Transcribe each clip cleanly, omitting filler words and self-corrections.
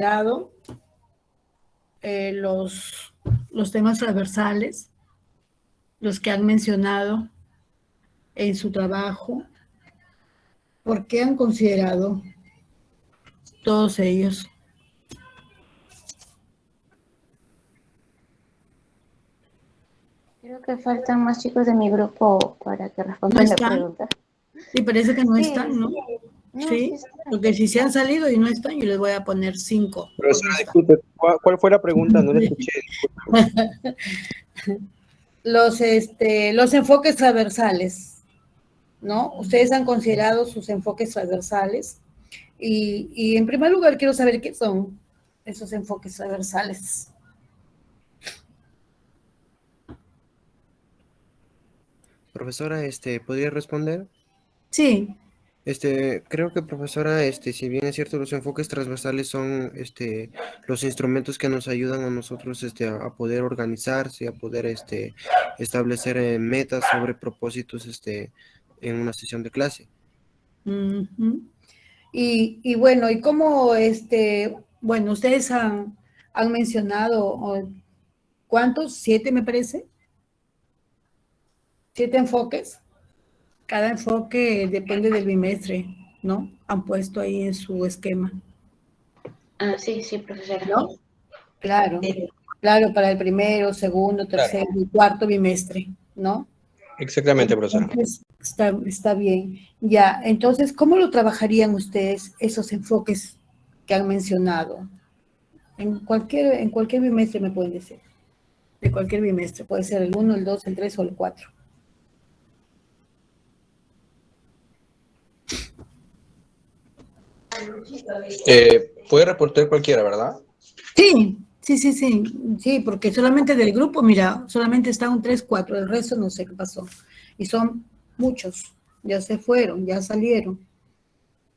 dado los temas transversales, los que han mencionado en su trabajo, ¿por qué han considerado todos ellos? Creo que faltan más chicos de mi grupo para que respondan la pregunta. Sí, parece que no están, ¿no? Sí, porque si se han salido y no están, yo les voy a poner 5. Profesora, disculpe, ¿cuál fue la pregunta? No la escuché. Los enfoques transversales, ¿no? Ustedes han considerado sus enfoques transversales y en primer lugar quiero saber qué son esos enfoques transversales. Profesora, ¿podría responder? Sí. Creo que, profesora, si bien es cierto, los enfoques transversales son los instrumentos que nos ayudan a nosotros a poder organizarse, a poder establecer metas sobre propósitos en una sesión de clase. Uh-huh. Y bueno, y cómo bueno, ustedes han mencionado ¿cuántos? 7 me parece. 7 enfoques. Cada enfoque depende del bimestre, ¿no? Han puesto ahí en su esquema. Ah, sí, profesora. ¿No? Claro, claro, para el primero, segundo, tercero y cuarto bimestre, ¿no? Exactamente, profesora. Entonces, está bien. Ya, entonces, ¿cómo lo trabajarían ustedes esos enfoques que han mencionado? En cualquier bimestre me pueden decir. De cualquier bimestre. Puede ser el 1, el 2, el 3 o el 4. Puede reportar cualquiera, ¿verdad? Sí, porque solamente del grupo, mira, solamente está un 3, 4, el resto no sé qué pasó. Y son muchos, ya se fueron, ya salieron,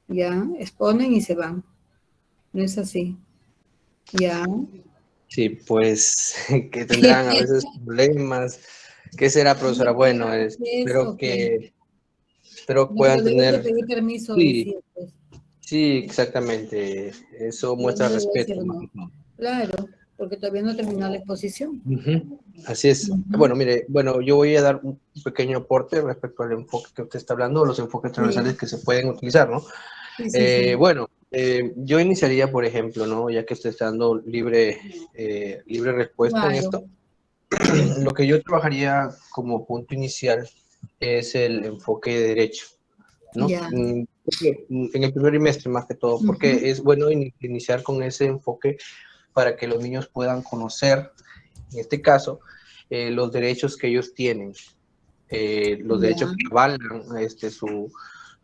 ya exponen y se van. No es así. Ya. Sí, pues que tendrán a veces problemas. ¿Qué será, profesora? Bueno, espero que puedan tener... pedir permiso. Sí, sí, exactamente. Eso muestra respeto. Claro, porque todavía no terminó la exposición. Así es. Bueno, mire, yo voy a dar un pequeño aporte respecto al enfoque que usted está hablando, los enfoques transversales que se pueden utilizar, ¿no? Sí. Bueno, yo iniciaría, por ejemplo, ¿no? Ya que usted está dando libre respuesta en esto, lo que yo trabajaría como punto inicial es el enfoque de derecho, ¿no? En el primer trimestre, más que todo, porque es bueno iniciar con ese enfoque para que los niños puedan conocer, en este caso, los derechos que ellos tienen, los derechos que avalan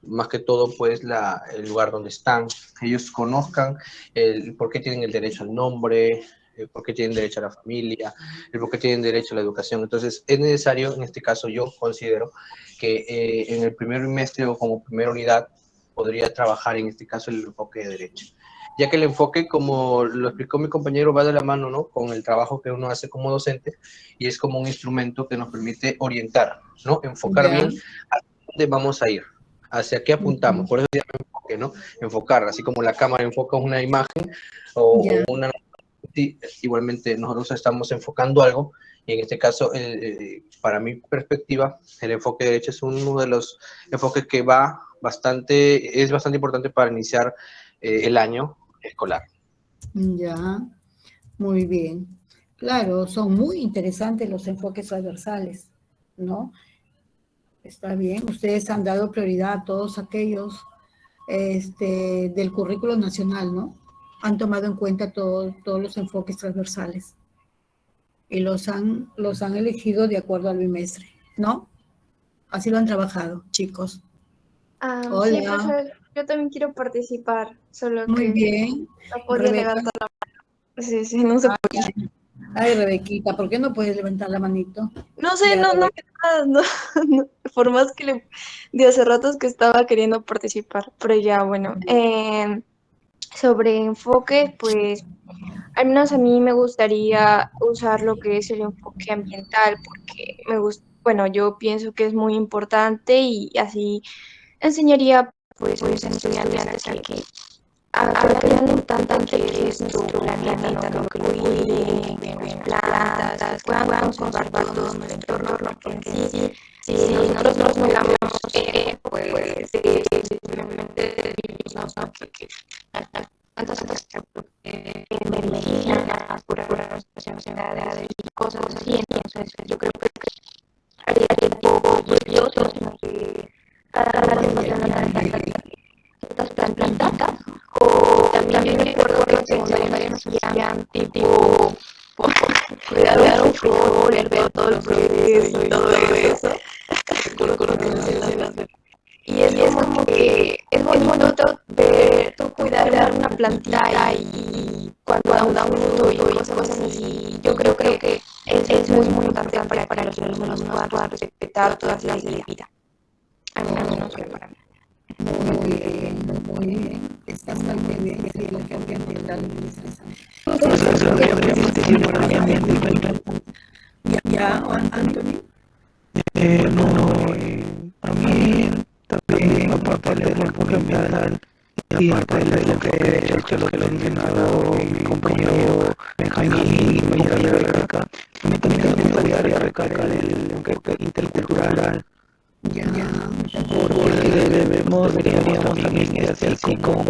más que todo, pues, el lugar donde están, ellos conozcan el por qué tienen el derecho al nombre, por qué tienen derecho a la familia, el por qué tienen derecho a la educación. Entonces, es necesario, en este caso, yo considero que en el primer trimestre o como primera unidad podría trabajar, en este caso, el enfoque de derecho. Ya que el enfoque, como lo explicó mi compañero, va de la mano, ¿no?, con el trabajo que uno hace como docente, y es como un instrumento que nos permite orientar, ¿no?, enfocar bien a dónde vamos a ir, hacia qué apuntamos. Por eso se llama enfoque, ¿no? Enfocar, así como la cámara enfoca una imagen o una... Sí, igualmente nosotros estamos enfocando algo, y en este caso, para mi perspectiva, el enfoque de derecho es uno de los enfoques que es bastante importante para iniciar el año escolar. Ya, muy bien. Claro, son muy interesantes los enfoques transversales, ¿no? Está bien, ustedes han dado prioridad a todos aquellos del currículo nacional, ¿no? Han tomado en cuenta todos los enfoques transversales y los han elegido de acuerdo al bimestre, ¿no? Así lo han trabajado, chicos. Hola. Sí, profesor, yo también quiero participar, solo muy que bien. no podía levantar la mano. Sí, no se podía. Ay, Rebequita, ¿por qué no puedes levantar la manito? No sé, no, por más que de hace ratos que estaba queriendo participar, pero ya, bueno, sobre enfoque, pues, al menos a mí me gustaría usar lo que es el enfoque ambiental, porque bueno, yo pienso que es muy importante y así enseñaría, pues, a los estudiantes a que a qué le importante que es nuestro planeta, ¿no? Que lo cuiden, que las plantas puedan conservar todo nuestro entorno, porque si nosotros nos cuidamos, pues simplemente vivimos, ¿no? Que las plantas medicinas, curar nuestras enfermedades y cosas así. Entonces yo creo que haría tiempo yo, sino que cada vez más ciertas plantitas, o también me acuerdo que en secundaria nos hacían tipo cuidar un frijol, el ver todo el proceso y todo eso. Recuerdo que nos hacían hacer. Y es como que es bonito ver tú cuidar una plantita y cuando da un fruto y cosas así. Yo creo que es muy importante para los seres humanos puedan respetar todas las leyes de vida. Al menos para mí. Muy bien, muy bien. Está muy bien, sí, lo que ambiental ya, Anthony. A mí también, aparte del enfoque ambiental y aparte del enfoque que lo mencionado mi compañero Benjamín y mi compañera Rebeca, a mí también me gustaría recalcar el enfoque intercultural. Porque deberíamos también, así como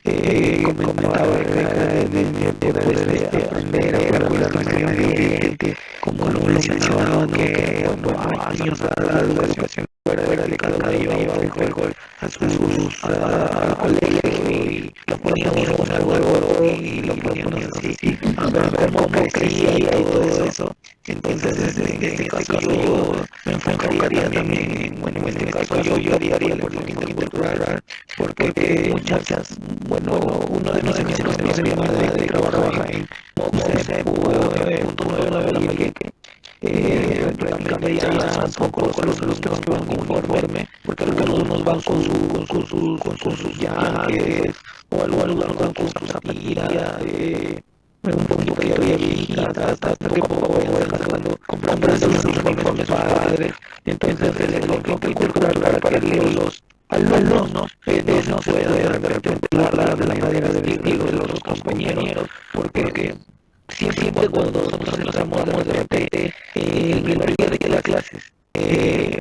comentaba Rebeca, de poder aprender a cuidar nuestro medio ambiente, como lo mencionaba, que años atrás la educación fuera de cada llevaba un frijol al colegio y lo poníamos con el huevo y lo poníamos así, a ver cómo crecía y todo eso. Entonces, en este caso yo me enfocaría también, bueno, en este caso yo haría el enfoque intercultural, porque uno de mis amigos no sería madre que trabaja en MOCSE, punto 9 prácticamente ya son pocos los que van con uniforme, porque algunos van con sus yanques, o algunos van con sus zapatillas, un poquito viejitas, hasta que poco cuando compran sus uniformes padres. Entonces el enfoque cultural para que los alumnos no puedan de repente de la manera de vestir de los compañeros, porque siempre cuando nosotros entramos de repente en el área de las clases,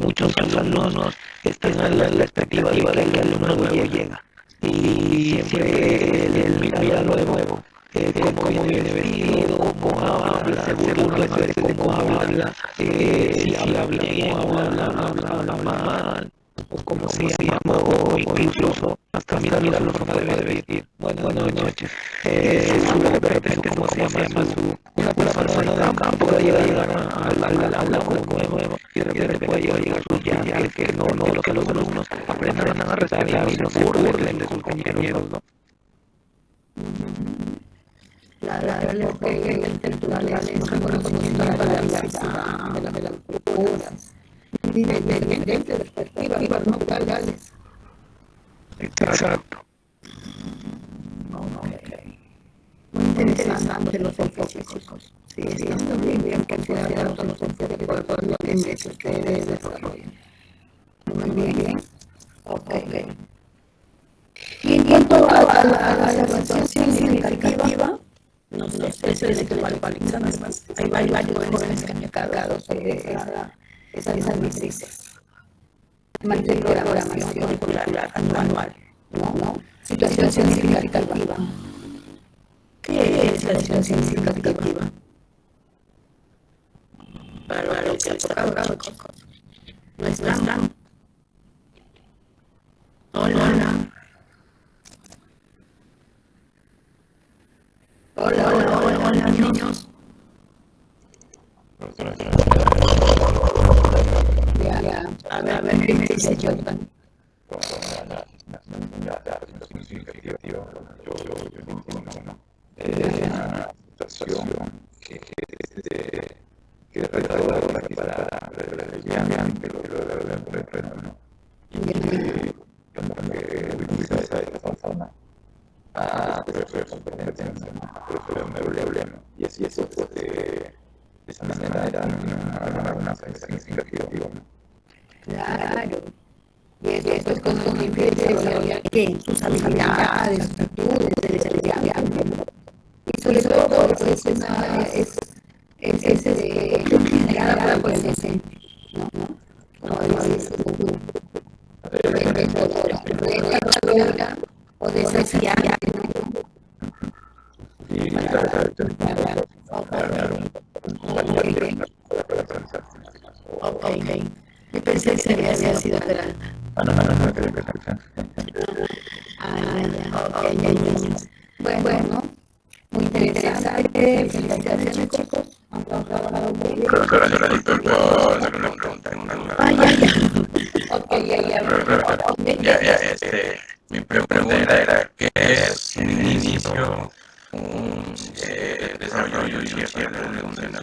muchos alumnos están a la expectativa de que el alumno nuevo llega y siempre él mira lo nuevo, cómo viene vestido, cómo habla, se burla de cómo habla, si habla bien o habla mal, o cómo se llama, o incluso hasta mira la forma de vestir. Buenas noches. De repente cómo se llama una persona del campo puede llegar a la nuevo y de repente puede llegar sus yanques, que los alumnos aprendan a respetar y no se burlen de sus compañeros, ¿no? El enfoque intercultural es un reconocimiento de la diversidad, de las culturas, y de diferentes perspectivas culturales. Exacto. Muy interesante los enfoques. Sí, están muy bien considerados los enfoques por todos los que ustedes desarrollan. Muy bien. Ok. Y en cuanto a la evaluación significativa, no sé si es igual, hay varios jóvenes que han destacado sobre esa matrices. Matriz de programación curricular anual, ¿no? Situación significativa. ¿Qué es la situación significativa? Para los que han tocado, chicos. ¿No están? Hola. Hola, niños. Ya. A ver, ¿qué me dice Jordan? Una situación que retadora para el viaje, pero no. Y como que utiliza esa zona a hacer su competencia, pero un problema. Y así eso, pues, de esa manera era una significativa, ¿no? Claro. Y eso es cuando uno empieza a desarrollar sus habilidades, habilidades, actitudes del estudiante, ¿no? Y sobre todo es generada por el docente, ¿no? Como dices tú, retadora o desafiante, ¿no? Y la característica para Ok. Yo pensé que había sido oral. no, creo que Bueno, muy interesante. Felicitaciones, chicos. Han trabajado muy bien. puedo hacer una pregunta. Mi pregunta era ¿qué es un inicio, un desarrollo y un cierre de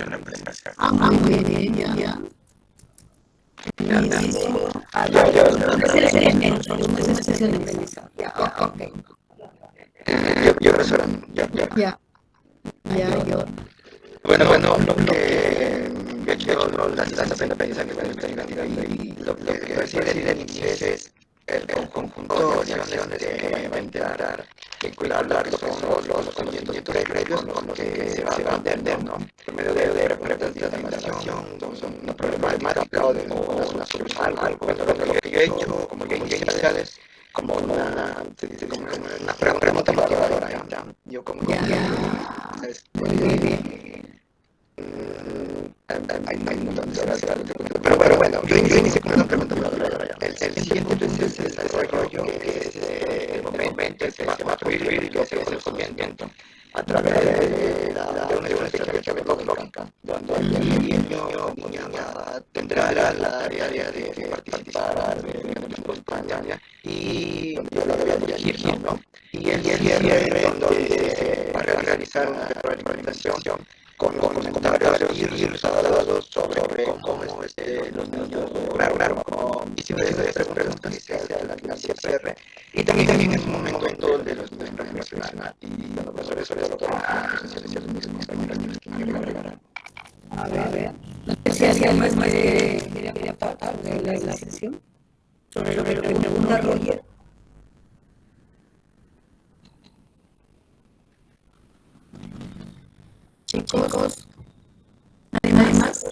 una empresa? Muy bien, ya. Yo. Bueno, lo que yo he hecho las aprendizajes que me y lo que recibe el inglés es el conjunto de acciones que va a intentar vincular lo que son los conocimientos previos con lo que se va a aprender, ¿no? Por medio de representación, una problemática o una solución, algo. Lo que yo he hecho como iniciales, como una pregunta motivadora, ¿ya? Yo como hay un montón de horas, pero bueno, yo inicié con una pregunta motivadora. El siguiente es el desarrollo, que es el momento, el que va a vivir lo que es el conocimiento a través de una estrategia pedagógica, donde el niño tendrá la tarea de participar de España y yo lo voy a dirigir, ¿no? Y el cierre donde se va a realizar una retroalimentación con comentarios y resultados sobre cómo los niños lograron y si ustedes preguntan si se hace la cierre. Y también es un momento donde los niños reflexionan y los profesores sobre todo A ver. No sé si alguien más quiere aportar de la sesión sobre lo que pregunta Roger. Chicos, ¿nadie más?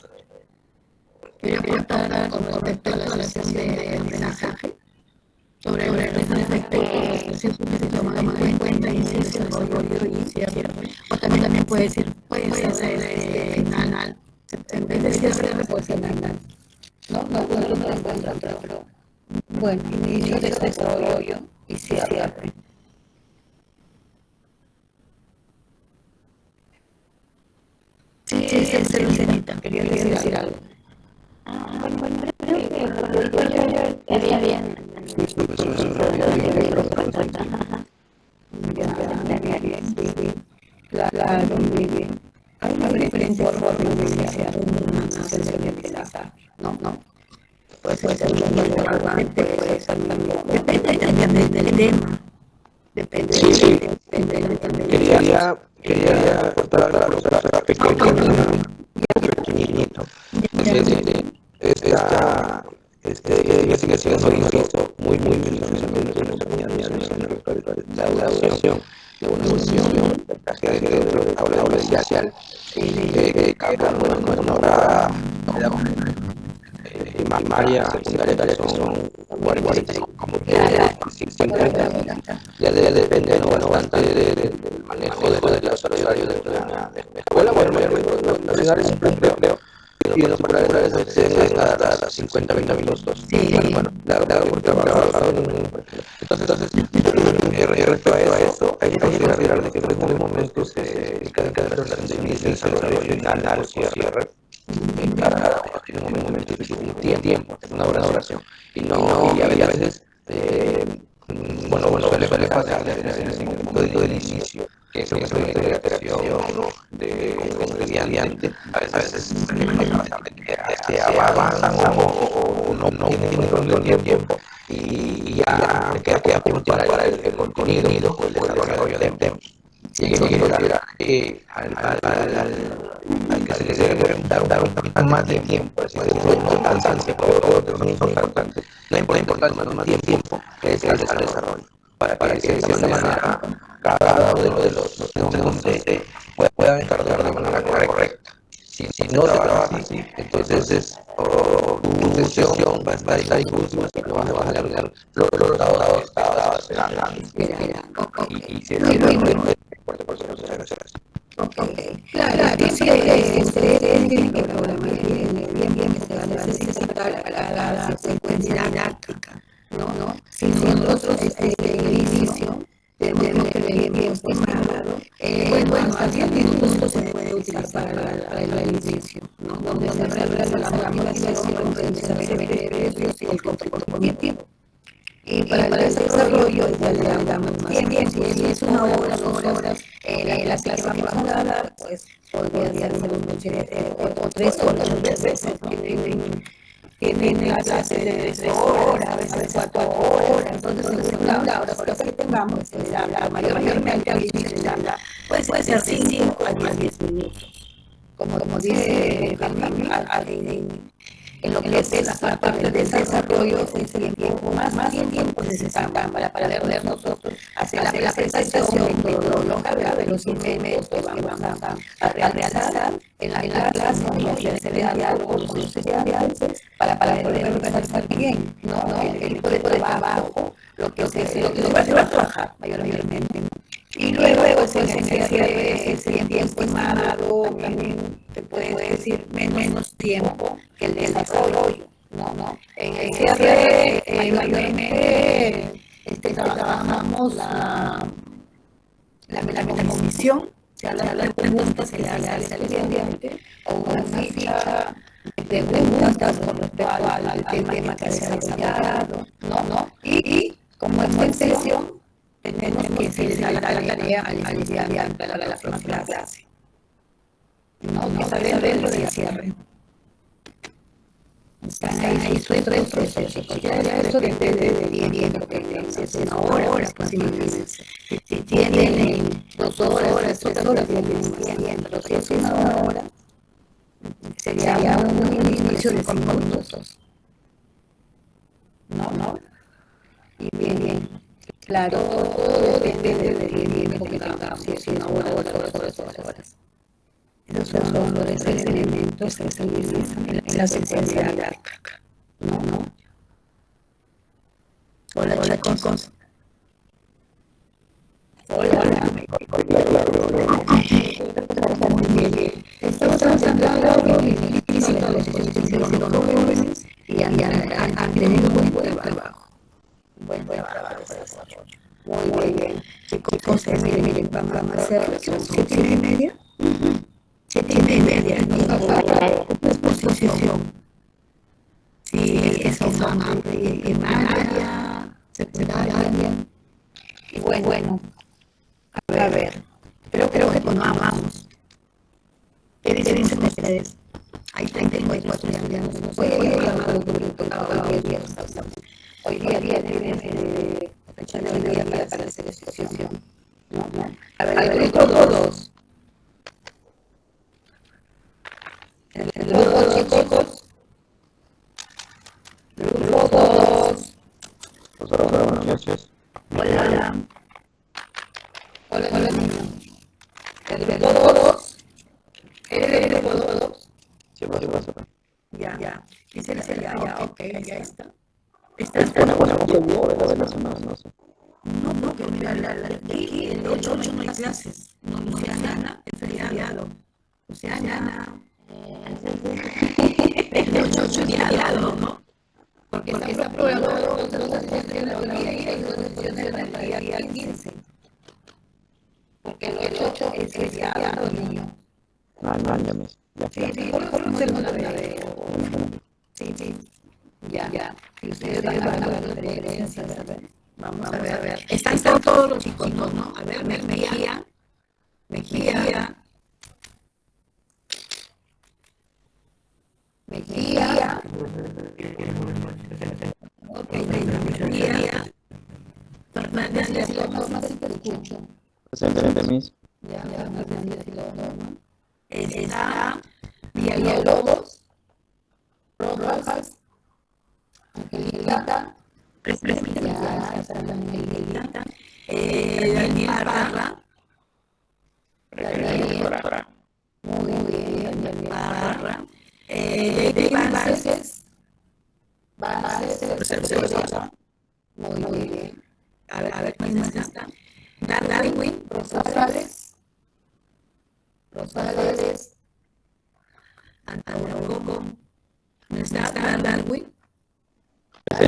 Quería aportar con respecto a la relación de aprendizaje sobre los conceptos que se toman en cuenta y si se desarrolló y cierre. O también puede ser final. En vez de cierre, puede ser final. No lo encuentro, pero bueno, inicio de desarrollo y cierre. Sí, Lucenita, quería decir algo. Bueno, creo que lo que digo yo estaría bien. Claro, muy bien. Hay una diferencia forma de iniciar una sesión de aprendizaje, ¿no? Puede ser un momento relevante, puede ser depende también del tema. Depende del tema. Quería aportar la profesora pequeñito. Ella sigue siendo muy la educación de una sesión de aula inicial una hora primaria, secundaria, que son 45 como ya depende bastante del manejo del usuario de la escuela. Bueno, siempre creo y en los particulares hasta las 50-20 minutos. Bueno, por trabajar entonces respecto a eso hay que considerar de que en algún momento se inicia el desarrollo final o cierre. Cada uno tiene un momento y tiempo, una oración. Y a veces suele pasar en el momento del inicio, que es una interacción con el estudiante. A veces se avanzan o no tienen tiempo y ya queda tiempo para el contenido o el desarrollo de temas. Y hay que considerar que al que se le debe dar un poquito más de tiempo, es decir, no tan tiempo, pero es importante. La importancia no más de tiempo es el desarrollo. para que de esa manera cada uno de los extremos pueda encargar de manera correcta. Si no se trabaja así, entonces tu sesión va a estar inconclusa y no vas a tener los resultados que estabas esperando. Y si es por supuesto, se hace así. Claro, dice ustedes tienen que programar bien que se va a necesitar para cada secuencia didáctica, ¿no? Si nosotros desde el inicio tenemos que ver bien estimado, bueno, a 10 minutos se puede utilizar para el inicio, ¿no? Donde se realiza la motivación, donde se refiere y el control cognitivo. Y para el desarrollo ya le damos más tiempo. Si es una hora, 2 horas, la clase que vamos a dar, pues podría ser o 3 horas, muchas veces, ¿no? Tienen la clase de 3 horas, a veces 4 horas, entonces según la hora que tengamos, se les habla mayormente al inicio, se les habla, puede ser 5 a 10 minutos. Como dice en lo que es la parte del desarrollo, es el tiempo, más tiempo necesitamos para ver nosotros hacer la presentación metodológica de los instrumentos que vamos a realizar en la clase, y hacer el diálogo con los estudiantes para poder realizar bien, ¿no? El tipo de trabajo, lo que se va a trabajar mayormente, ¿no? Y luego se cierre ese tiempo estimado, también te puede decir menos tiempo que el desarrollo, ¿no? En el cierre mayormente trabajamos la metamorfisión, se habla de preguntas que le hace al estudiante o una ficha de preguntas con respecto al tema que se ha desarrollado, ¿no? Y como extensión tenemos que se les da la tarea al estudiante para la próxima clase, ¿no? Que saber lo del cierre. Están ahí sueltos, ya eso depende de bien lo que tengan. Si es una hora, pues imagínense. Si tienen 2 horas, 3 horas, bien, pero si es una hora, sería un inicio de 5 minutos. ¿No? Y bien. Claro, todo depende de bien lo que tengamos. Si es una hora, 2 horas. Esos son los 3 elementos que se utilizan en la secuencia didáctica, ¿no? Hola, chicos. Hola. Muy bien. Estamos hablando de implícito de los jóvenes y han tenido buen trabajo. Buen trabajo. Muy bien. Chicos, miren, vamos a hacer 7:30. 7:30, exposición. Sí, eso son primaria, secundaria. Y bueno, a ver, pero creo que continuamos. ¿Qué dicen ustedes? Hay 34 estudiantes. Voy a llamar al grupo hoy día de fecha de hoy día para hacer exposición. No. A ver, el grupo 2. El grupo, chicos. Grupo 2. Buenas noches. Hola, niños. El grupo 2. ¿Eres el grupo 2? Sí, pasa. Ya. Dice ya, ok, ya está. No sé. No, porque mira, aquí el 8 no hay clases. No, Luciana, es feriado. Luciana. El 8 es feriado, ¿no? Porque está programado dos sesiones del día y hay 2 sesiones del día 15. Porque el 8 es feriado, niño. Ya. Sí, por no ser una vez. Sí. Ya. Y ustedes van a ver las diferencias, a ver. Vamos a ver. Están todos los chicos, ¿no? A ver, Mejía. Ok, Mejía. Fernández y los más si te escucho. Presente, Miss. Ya, Fernández y los más. Está Villalobos, Rojas, Angelita, ya está Angelita, Parra. Muy bien, Daniel Parra. David Vances. Muy bien. A ver, ¿quién más está? Darwin, Rosales. Antonio, ¿no está Darwin? Ok.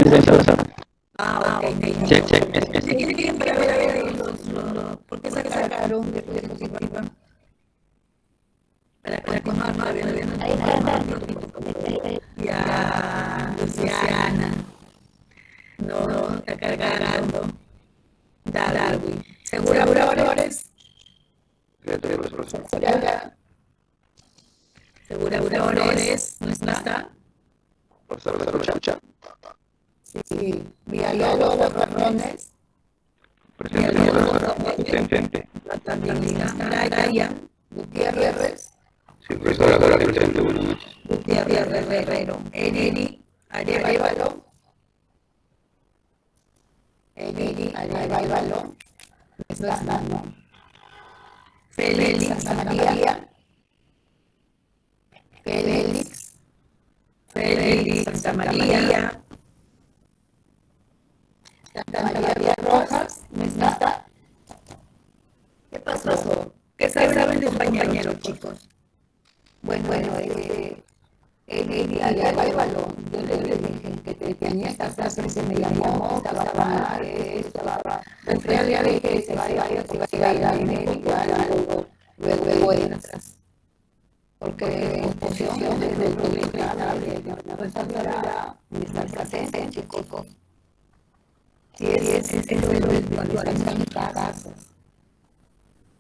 Check. A ver, ¿por qué sacaron de diapositiva? Para continuar, todavía no. Ya, Luciana. No, está cargando. Darwin. ¿Segura, Valores? Segura, Valores. ¿No está? Sí. Villalobos, Fernández. También está Brian Gutiérrez. Gutiérrez Herrero. Eneri Arevalo. Está, no. Félix Santa María. Félix Santa María. Santa María Rojas. ¿No está? ¿Qué pasó? ¿Qué saben de compañeros, chicos? Bueno, él lleva el balón. Yo le dije que tenía esta frase, se me llamó, estaba enfriar ya de que se va a ir a América, luego entras. Porque en posición desde el dominicano, de responsabilidad, estar presente, chicos. Si es visualizar mi casa.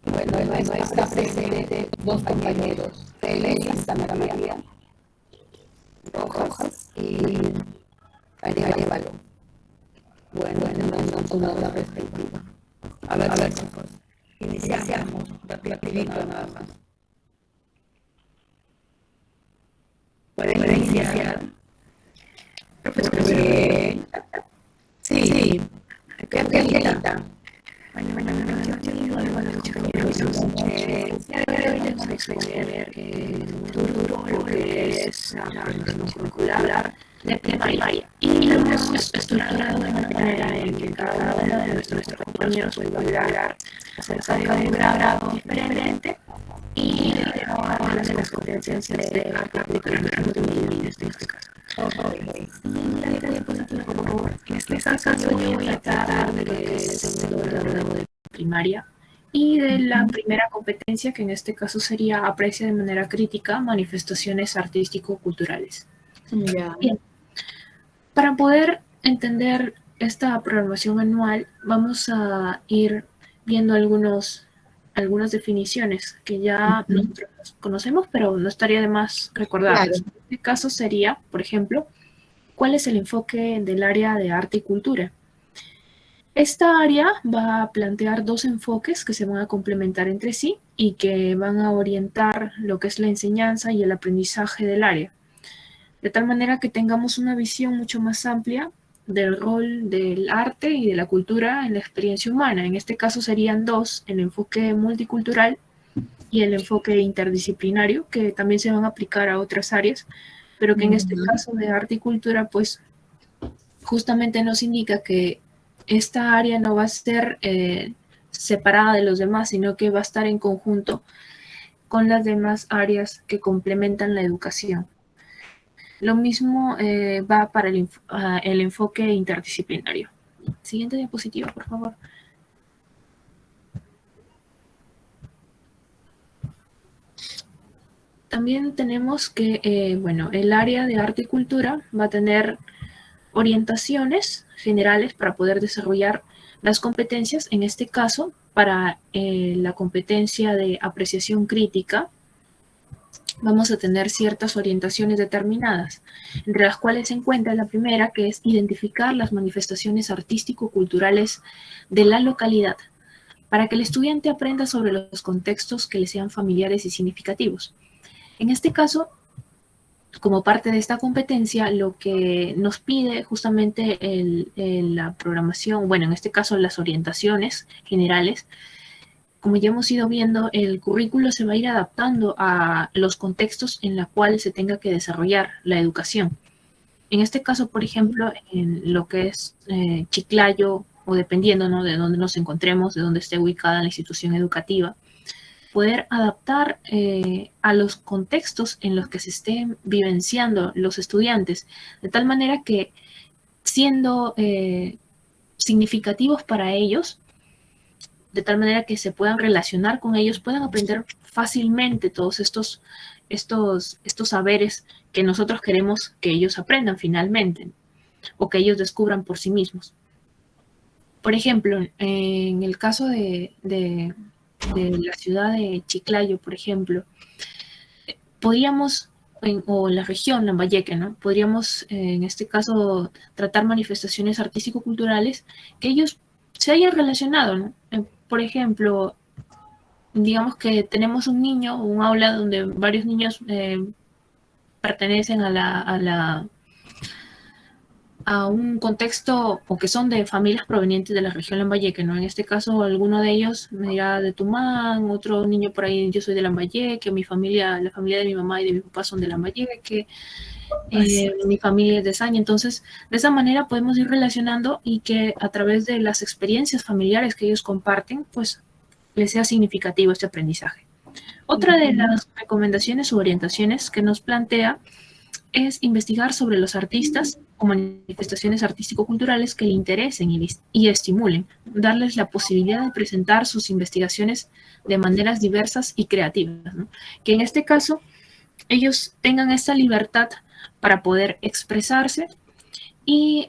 Bueno, está presente dos compañeros, Félix Santa María Rojas y Arevalo. Bueno, no son la respectiva. A ver, chicos. Iniciamos, rapidito nada más. ¿Pueden iniciar? Profesor, bien. Sí. ¿Qué Angelita? Vamos a exponer lo que es la formación curricular de primaria y lo hemos estructurado de una manera en que cada uno de nuestros compañeros puede hablar acerca de un grado diferente y de hablar de las competencias de arte aplicada en este caso. La diapositiva, por favor. En este caso yo voy a tratar de lo que es el segundo grado de primaria y de la primera competencia, que en este caso sería aprecia de manera crítica manifestaciones artístico-culturales. Ya. Bien. Para poder entender esta programación anual, vamos a ir viendo algunas definiciones que ya nosotros conocemos, pero no estaría de más recordarlas. Claro. En este caso sería, por ejemplo, ¿cuál es el enfoque del área de arte y cultura? Esta área va a plantear dos enfoques que se van a complementar entre sí y que van a orientar lo que es la enseñanza y el aprendizaje del área, de tal manera que tengamos una visión mucho más amplia del rol del arte y de la cultura en la experiencia humana. En este caso serían dos, el enfoque multicultural y el enfoque interdisciplinario, que también se van a aplicar a otras áreas, pero que en este caso de arte y cultura, pues justamente nos indica que esta área no va a ser separada de los demás, sino que va a estar en conjunto con las demás áreas que complementan la educación. Lo mismo va para el enfoque interdisciplinario. Siguiente diapositiva, por favor. También tenemos que, el área de arte y cultura va a tener orientaciones generales para poder desarrollar las competencias, en este caso, para la competencia de apreciación crítica, vamos a tener ciertas orientaciones determinadas, entre las cuales se encuentra la primera, que es identificar las manifestaciones artístico-culturales de la localidad, para que el estudiante aprenda sobre los contextos que le sean familiares y significativos. En este caso, como parte de esta competencia, lo que nos pide justamente la programación, bueno, en este caso las orientaciones generales, como ya hemos ido viendo, el currículo se va a ir adaptando a los contextos en los cuales se tenga que desarrollar la educación. En este caso, por ejemplo, en lo que es Chiclayo, o dependiendo, ¿no?, de dónde nos encontremos, de dónde esté ubicada la institución educativa, poder adaptar a los contextos en los que se estén vivenciando los estudiantes, de tal manera que, siendo significativos para ellos, de tal manera que se puedan relacionar con ellos, puedan aprender fácilmente todos estos saberes que nosotros queremos que ellos aprendan finalmente, o que ellos descubran por sí mismos. Por ejemplo, en el caso de la ciudad de Chiclayo, por ejemplo, podríamos, o la región Lambayeque, ¿no?, podríamos en este caso tratar manifestaciones artístico-culturales que ellos se hayan relacionado, ¿no? Por ejemplo, digamos que tenemos un niño, un aula donde varios niños pertenecen a un contexto, o que son de familias provenientes de la región Lambayeque, ¿no? En este caso, alguno de ellos me dirá de Tumán, otro niño por ahí, yo soy de Lambayeque, la familia de mi mamá y de mi papá son de Lambayeque, mi familia es de Saña. Entonces, de esa manera podemos ir relacionando, y que a través de las experiencias familiares que ellos comparten, pues les sea significativo este aprendizaje. Otra de las recomendaciones u orientaciones que nos plantea es investigar sobre los artistas o manifestaciones artístico-culturales que le interesen y estimulen, darles la posibilidad de presentar sus investigaciones de maneras diversas y creativas, ¿no? Que en este caso ellos tengan esta libertad para poder expresarse. Y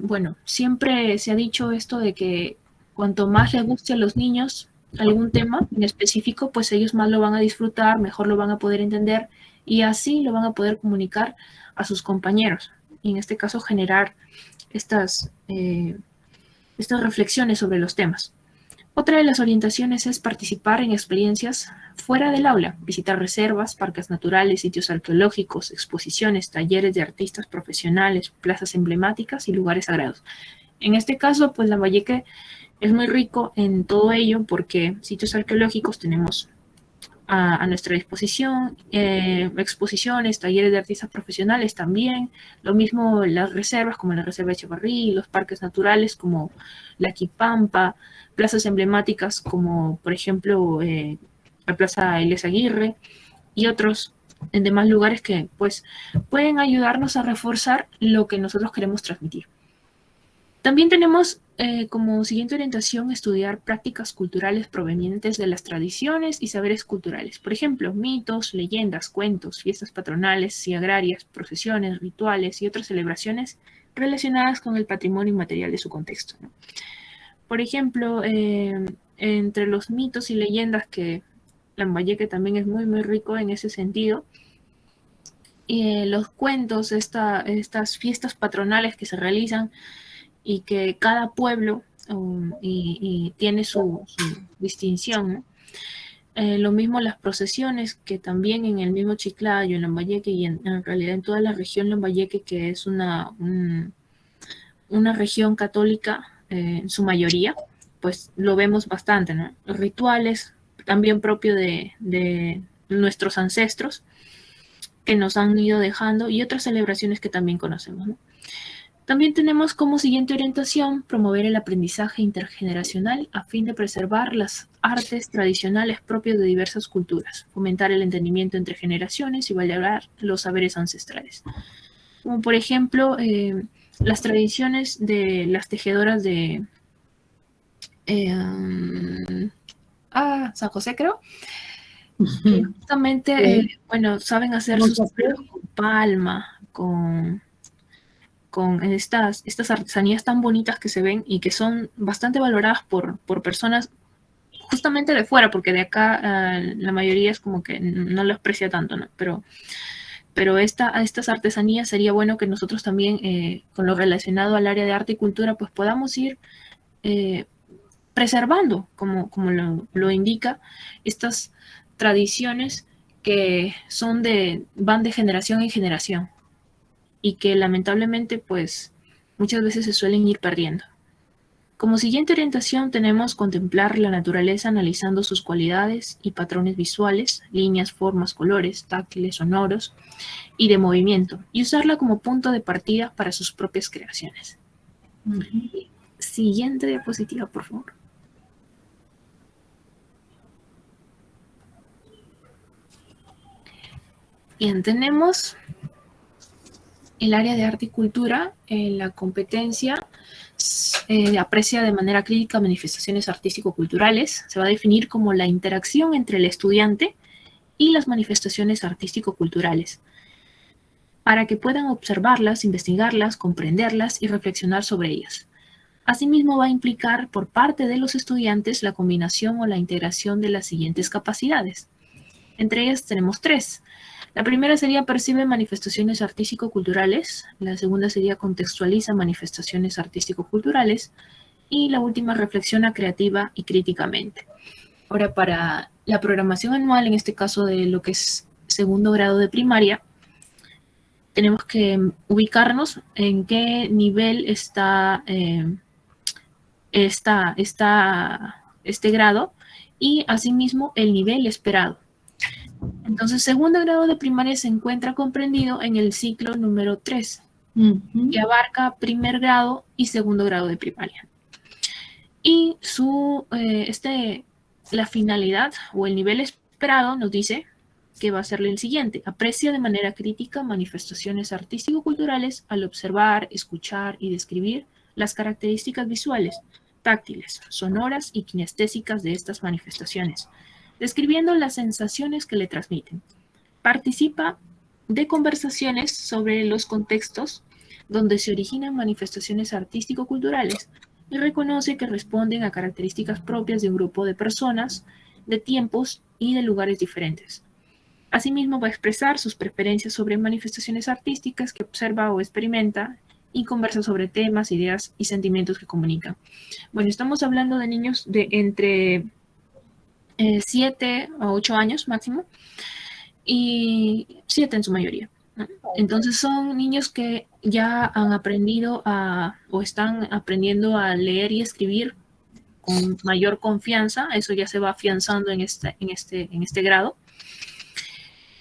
bueno, siempre se ha dicho esto de que cuanto más les guste a los niños algún tema en específico, pues ellos más lo van a disfrutar, mejor lo van a poder entender, y así lo van a poder comunicar a sus compañeros. Y en este caso generar estas reflexiones sobre los temas. Otra de las orientaciones es participar en experiencias fuera del aula, visitar reservas, parques naturales, sitios arqueológicos, exposiciones, talleres de artistas profesionales, plazas emblemáticas y lugares sagrados. En este caso, pues Lambayeque es muy rico en todo ello, porque sitios arqueológicos tenemos a nuestra disposición, exposiciones, talleres de artistas profesionales también, lo mismo las reservas como la Reserva de Echevarri, los parques naturales como la Quipampa, plazas emblemáticas como por ejemplo la Plaza Elias Aguirre, y otros en demás lugares que pues pueden ayudarnos a reforzar lo que nosotros queremos transmitir. También tenemos como siguiente orientación estudiar prácticas culturales provenientes de las tradiciones y saberes culturales. Por ejemplo, mitos, leyendas, cuentos, fiestas patronales y agrarias, procesiones, rituales y otras celebraciones relacionadas con el patrimonio inmaterial de su contexto, ¿no? Por ejemplo, entre los mitos y leyendas, que Lambayeque también es muy, muy rico en ese sentido, los cuentos, estas fiestas patronales que se realizan, y que cada pueblo y tiene su distinción, ¿no? Lo mismo las procesiones, que también en el mismo Chiclayo, en Lambayeque, y en realidad en toda la región Lambayeque, que es una región católica en su mayoría, pues lo vemos bastante, ¿no? Los rituales también propios de nuestros ancestros, que nos han ido dejando, y otras celebraciones que también conocemos, ¿no? También tenemos como siguiente orientación promover el aprendizaje intergeneracional a fin de preservar las artes tradicionales propias de diversas culturas, fomentar el entendimiento entre generaciones y valorar los saberes ancestrales. Como por ejemplo, las tradiciones de las tejedoras de San José, creo. Justamente, bueno, saben hacer sus sombreros con palma, con estas artesanías tan bonitas que se ven y que son bastante valoradas por personas justamente de fuera, porque de acá la mayoría es como que no lo aprecia tanto, ¿no? Pero estas artesanías sería bueno que nosotros también, con lo relacionado al área de arte y cultura, pues podamos ir preservando, como lo indica, estas tradiciones que van de generación en generación, y que lamentablemente pues muchas veces se suelen ir perdiendo. Como siguiente orientación tenemos contemplar la naturaleza analizando sus cualidades y patrones visuales, líneas, formas, colores, táctiles, sonoros y de movimiento, y usarla como punto de partida para sus propias creaciones. Siguiente diapositiva, por favor. Bien, tenemos el área de arte y cultura. La competencia aprecia de manera crítica manifestaciones artístico-culturales. Se va a definir como la interacción entre el estudiante y las manifestaciones artístico-culturales, para que puedan observarlas, investigarlas, comprenderlas y reflexionar sobre ellas. Asimismo, va a implicar por parte de los estudiantes la combinación o la integración de las siguientes capacidades. Entre ellas tenemos 3. La primera sería percibe manifestaciones artístico-culturales, la segunda sería contextualiza manifestaciones artístico-culturales y la última reflexiona creativa y críticamente. Ahora, para la programación anual, en este caso de lo que es segundo grado de primaria, tenemos que ubicarnos en qué nivel está este grado y asimismo el nivel esperado. Entonces, segundo grado de primaria se encuentra comprendido en el ciclo número 3, que abarca primer grado y segundo grado de primaria. Y la finalidad o el nivel esperado nos dice que va a ser el siguiente: aprecia de manera crítica manifestaciones artístico-culturales al observar, escuchar y describir las características visuales, táctiles, sonoras y kinestésicas de estas manifestaciones, describiendo las sensaciones que le transmiten. Participa de conversaciones sobre los contextos donde se originan manifestaciones artístico-culturales y reconoce que responden a características propias de un grupo de personas, de tiempos y de lugares diferentes. Asimismo, va a expresar sus preferencias sobre manifestaciones artísticas que observa o experimenta y conversa sobre temas, ideas y sentimientos que comunican. Bueno, estamos hablando de niños de entre 7 a 8 años máximo, y 7 en su mayoría, ¿no? Entonces son niños que ya han aprendido o están aprendiendo a leer y escribir con mayor confianza. Eso ya se va afianzando en este grado.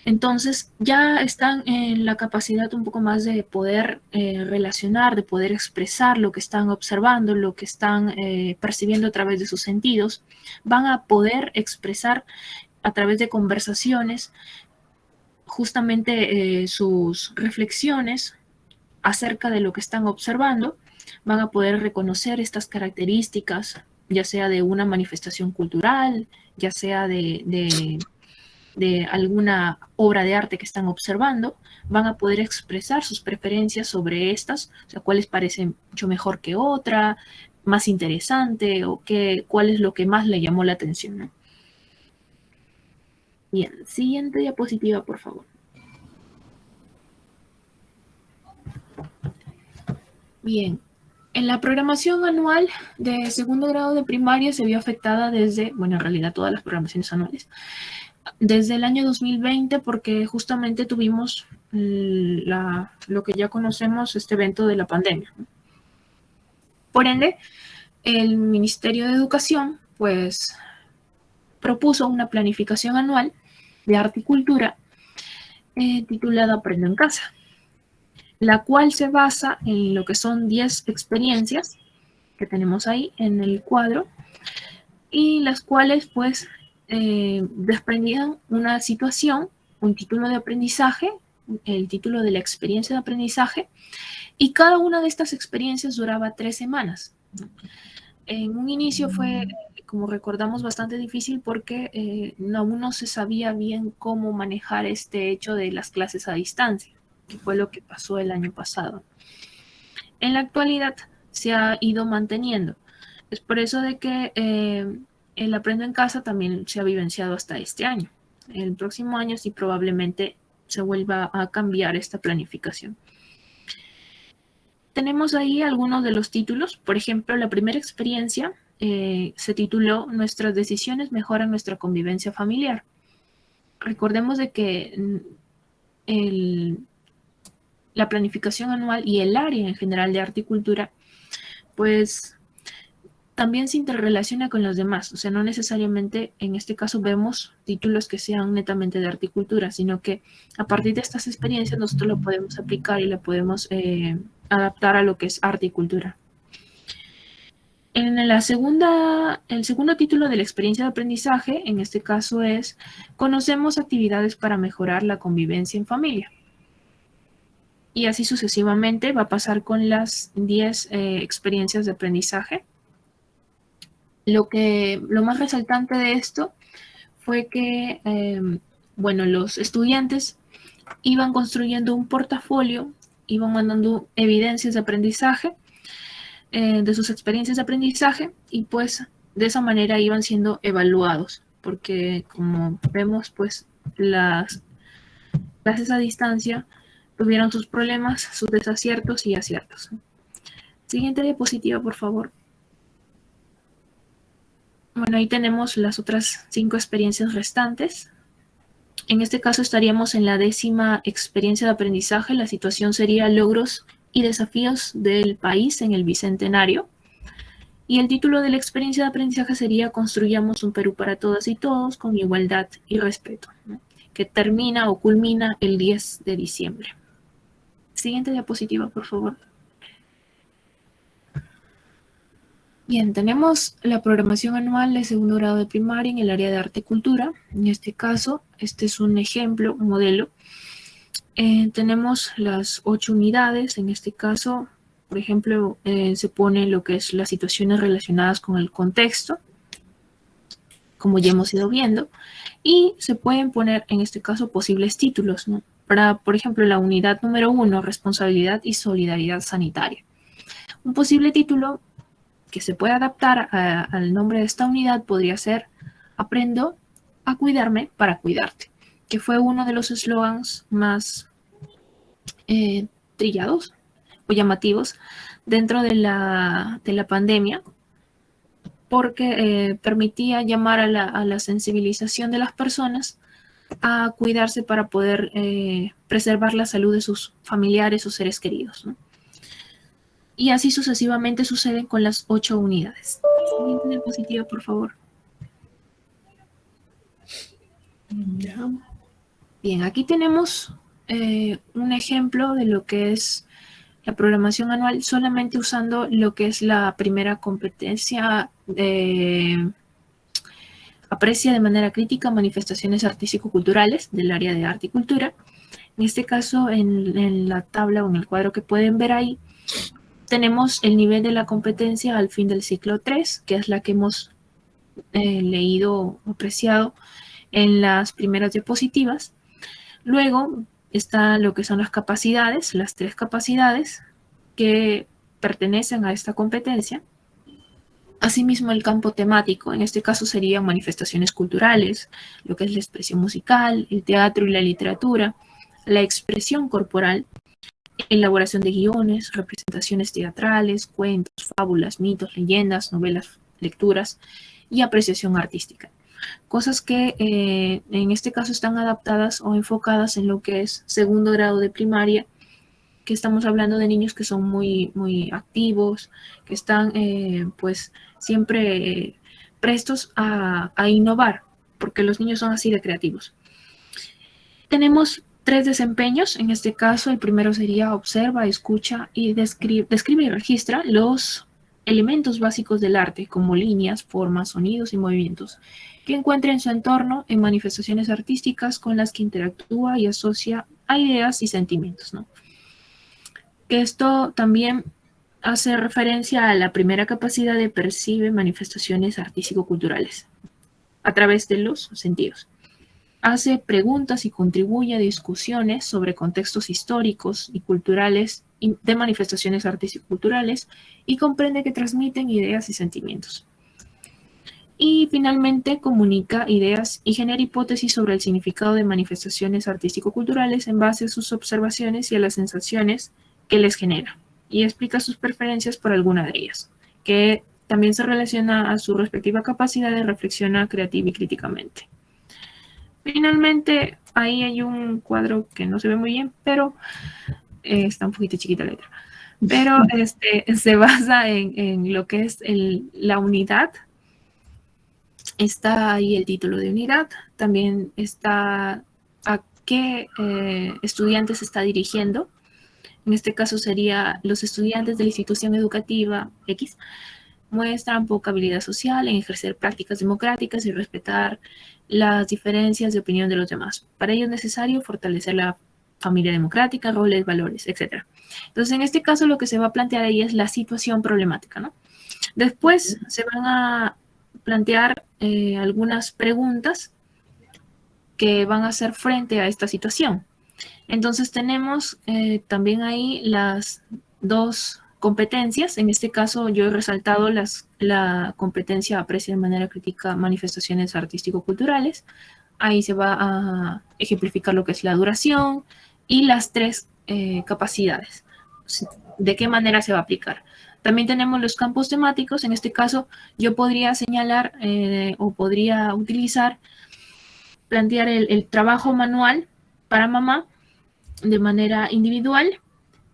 Entonces ya están en la capacidad un poco más de poder relacionar, de poder expresar lo que están observando, lo que están percibiendo a través de sus sentidos. Van a poder expresar a través de conversaciones justamente sus reflexiones acerca de lo que están observando. Van a poder reconocer estas características, ya sea de una manifestación cultural, ya sea de alguna obra de arte que están observando. Van a poder expresar sus preferencias sobre estas, o sea, cuáles parecen mucho mejor que otra, más interesante, o cuál es lo que más le llamó la atención, ¿no? Bien, siguiente diapositiva, por favor. Bien, en la programación anual de segundo grado de primaria se vio afectada desde, bueno, en realidad todas las programaciones anuales, desde el año 2020, porque justamente tuvimos lo que ya conocemos, este evento de la pandemia. Por ende, el Ministerio de Educación, pues, propuso una planificación anual de arte y cultura titulada Aprendo en Casa, la cual se basa en lo que son 10 experiencias que tenemos ahí en el cuadro, y las cuales, pues, desprendían una situación, un título de aprendizaje, el título de la experiencia de aprendizaje, y cada una de estas experiencias duraba 3 semanas. En un inicio fue, como recordamos, bastante difícil porque aún no se sabía bien cómo manejar este hecho de las clases a distancia, que fue lo que pasó el año pasado. En la actualidad se ha ido manteniendo. Es por eso de que el Aprendo en Casa también se ha vivenciado hasta este año. El próximo año sí probablemente se vuelva a cambiar esta planificación. Tenemos ahí algunos de los títulos. Por ejemplo, la primera experiencia se tituló Nuestras decisiones mejoran nuestra convivencia familiar. Recordemos de que la planificación anual y el área en general de arte y cultura, pues, también se interrelaciona con los demás. O sea, no necesariamente en este caso vemos títulos que sean netamente de arte y cultura, sino que a partir de estas experiencias nosotros lo podemos aplicar y lo podemos adaptar a lo que es arte y cultura. El segundo título de la experiencia de aprendizaje, en este caso es conocemos actividades para mejorar la convivencia en familia. Y así sucesivamente va a pasar con las 10 experiencias de aprendizaje. Lo más resaltante de esto fue que, bueno, los estudiantes iban construyendo un portafolio, iban mandando evidencias de aprendizaje, de sus experiencias de aprendizaje, y pues de esa manera iban siendo evaluados, porque como vemos, pues las clases a distancia tuvieron sus problemas, sus desaciertos y aciertos. Siguiente diapositiva, por favor. Bueno, ahí tenemos las otras 5 experiencias restantes. En este caso estaríamos en la 10ª experiencia de aprendizaje. La situación sería logros y desafíos del país en el Bicentenario. Y el título de la experiencia de aprendizaje sería Construyamos un Perú para todas y todos con igualdad y respeto, ¿no? Que termina o culmina el 10 de diciembre. Siguiente diapositiva, por favor. Bien, tenemos la programación anual de segundo grado de primaria en el área de arte y cultura. En este caso, este es un ejemplo, un modelo. Tenemos las 8 unidades. En este caso, por ejemplo, se pone lo que es las situaciones relacionadas con el contexto, como ya hemos ido viendo, y se pueden poner, en este caso, posibles títulos, ¿no? Para, por ejemplo, la unidad número 1, responsabilidad y solidaridad sanitaria. Un posible título que se puede adaptar al nombre de esta unidad podría ser Aprendo a cuidarme para cuidarte, que fue uno de los eslogans más trillados o llamativos dentro de la pandemia, porque permitía llamar a la sensibilización de las personas a cuidarse para poder preservar la salud de sus familiares o seres queridos, ¿no? Y así sucesivamente sucede con las 8 unidades. Siguiente diapositiva, por favor. Bien, aquí tenemos un ejemplo de lo que es la programación anual, solamente usando lo que es la primera competencia. Aprecia de manera crítica manifestaciones artístico-culturales del área de arte y cultura. En este caso, en la tabla o en el cuadro que pueden ver ahí, tenemos el nivel de la competencia al fin del ciclo 3, que es la que hemos leído o apreciado en las primeras diapositivas. Luego está lo que son las capacidades, las 3 capacidades que pertenecen a esta competencia. Asimismo, el campo temático, en este caso serían manifestaciones culturales, lo que es la expresión musical, el teatro y la literatura, la expresión corporal, elaboración de guiones, representaciones teatrales, cuentos, fábulas, mitos, leyendas, novelas, lecturas y apreciación artística. Cosas que en este caso están adaptadas o enfocadas en lo que es segundo grado de primaria, que estamos hablando de niños que son muy, muy activos, que están pues siempre prestos a innovar, porque los niños son así de creativos. Tenemos 3 desempeños, en este caso el primero sería observa, escucha y describe y registra los elementos básicos del arte, como líneas, formas, sonidos y movimientos, que encuentra en su entorno en manifestaciones artísticas con las que interactúa y asocia a ideas y sentimientos, ¿no? Que esto también hace referencia a la primera capacidad de percibir manifestaciones artístico-culturales a través de los sentidos. Hace preguntas y contribuye a discusiones sobre contextos históricos y culturales de manifestaciones artístico-culturales y comprende que transmiten ideas y sentimientos. Y finalmente comunica ideas y genera hipótesis sobre el significado de manifestaciones artístico-culturales en base a sus observaciones y a las sensaciones que les genera. Y explica sus preferencias por alguna de ellas, que también se relaciona a su respectiva capacidad de reflexionar creativa y críticamente. Finalmente, ahí hay un cuadro que no se ve muy bien, pero está un poquito chiquita la letra. pero se basa en lo que es la unidad. Está ahí el título de unidad, también está a qué estudiantes se está dirigiendo. En este caso sería los estudiantes de la institución educativa X muestran poca habilidad social en ejercer prácticas democráticas y respetar las diferencias de opinión de los demás. Para ello es necesario fortalecer la familia democrática, roles, valores, etc. Entonces, en este caso lo que se va a plantear ahí es la situación problemática, ¿no? Después se van a plantear algunas preguntas que van a hacer frente a esta situación. Entonces tenemos también ahí las dos competencias. En este caso yo he resaltado la competencia aprecia de manera crítica manifestaciones artístico-culturales. Ahí se va a ejemplificar lo que es la duración y las 3 capacidades. ¿De qué manera se va a aplicar? También tenemos los campos temáticos. En este caso yo podría señalar o podría utilizar, plantear el trabajo manual para mamá de manera individual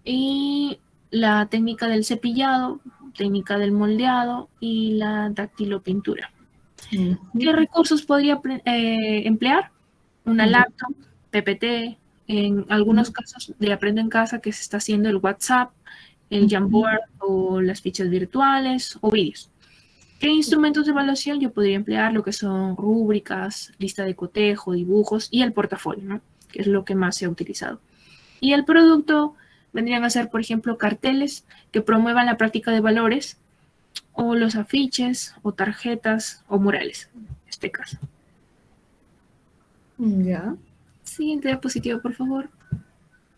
y la técnica del cepillado, técnica del moldeado y la dactilopintura. ¿Qué recursos podría emplear? Una laptop, PPT, en algunos casos de Aprendo en Casa que se está haciendo el WhatsApp, el Jamboard o las fichas virtuales o vídeos. ¿Qué instrumentos de evaluación yo podría emplear? Lo que son rúbricas, lista de cotejo, dibujos y el portafolio, ¿no? Que es lo que más se ha utilizado. Y el producto vendrían a ser, por ejemplo, carteles que promuevan la práctica de valores o los afiches o tarjetas o murales, en este caso. Ya. Siguiente diapositiva, por favor.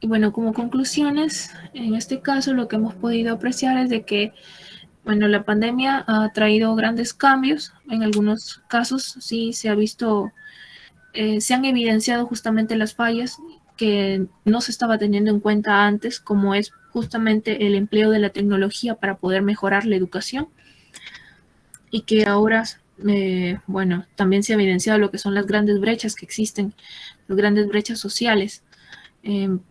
Y bueno, como conclusiones, en este caso lo que hemos podido apreciar es de que, bueno, la pandemia ha traído grandes cambios. En algunos casos sí se ha visto, se han evidenciado justamente las fallas que no se estaba teniendo en cuenta antes, como es justamente el empleo de la tecnología para poder mejorar la educación, y que ahora, bueno, también se ha evidenciado lo que son las grandes brechas que existen, las grandes brechas sociales,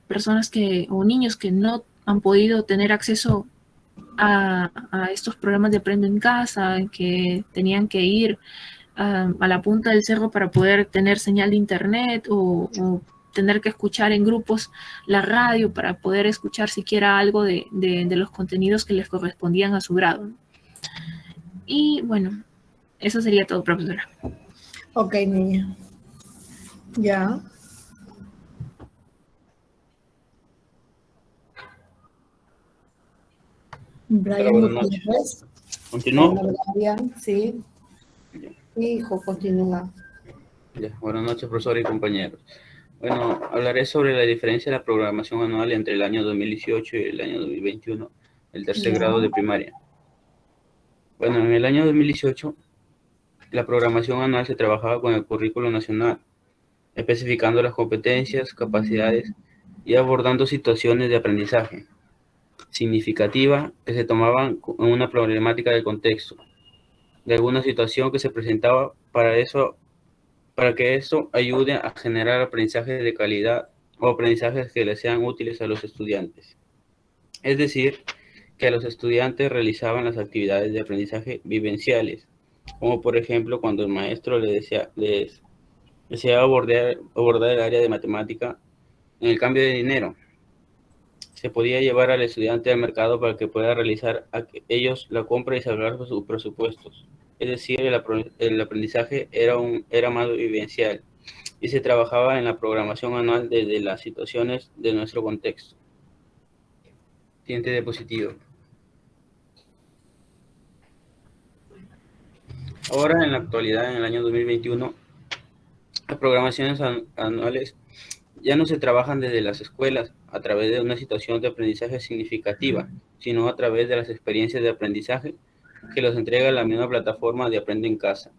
personas o niños que no han podido tener acceso a estos programas de Aprendo en Casa, que tenían que ir a la punta del cerro para poder tener señal de internet o tener que escuchar en grupos la radio para poder escuchar siquiera algo de los contenidos que les correspondían a su grado. Y bueno, eso sería todo, profesora. Ok, niña. Ya. Brian Gutiérrez. ¿Continúo? Brian, sí. Hijo, continúa. Ya, buenas noches, profesor y compañeros. Bueno, hablaré sobre la diferencia de la programación anual entre el año 2018 y el año 2021, el tercer grado de primaria. Bueno, en el año 2018, la programación anual se trabajaba con el currículo nacional, especificando las competencias, capacidades y abordando situaciones de aprendizaje significativa que se tomaban en una problemática del contexto, de alguna situación que se presentaba para que eso ayude a generar aprendizajes de calidad o aprendizajes que les sean útiles a los estudiantes. Es decir, que los estudiantes realizaban las actividades de aprendizaje vivenciales, como por ejemplo cuando el maestro les deseaba abordar el área de matemática en el cambio de dinero. Se podía llevar al estudiante al mercado para que pueda realizar ellos la compra y salvar sus presupuestos. Es decir, el aprendizaje era más vivencial y se trabajaba en la programación anual desde las situaciones de nuestro contexto. Siguiente diapositiva. Ahora, en la actualidad, en el año 2021, las programaciones anuales ya no se trabajan desde las escuelas a través de una situación de aprendizaje significativa, sino a través de las experiencias de aprendizaje que los entrega la misma plataforma de Aprende en Casa,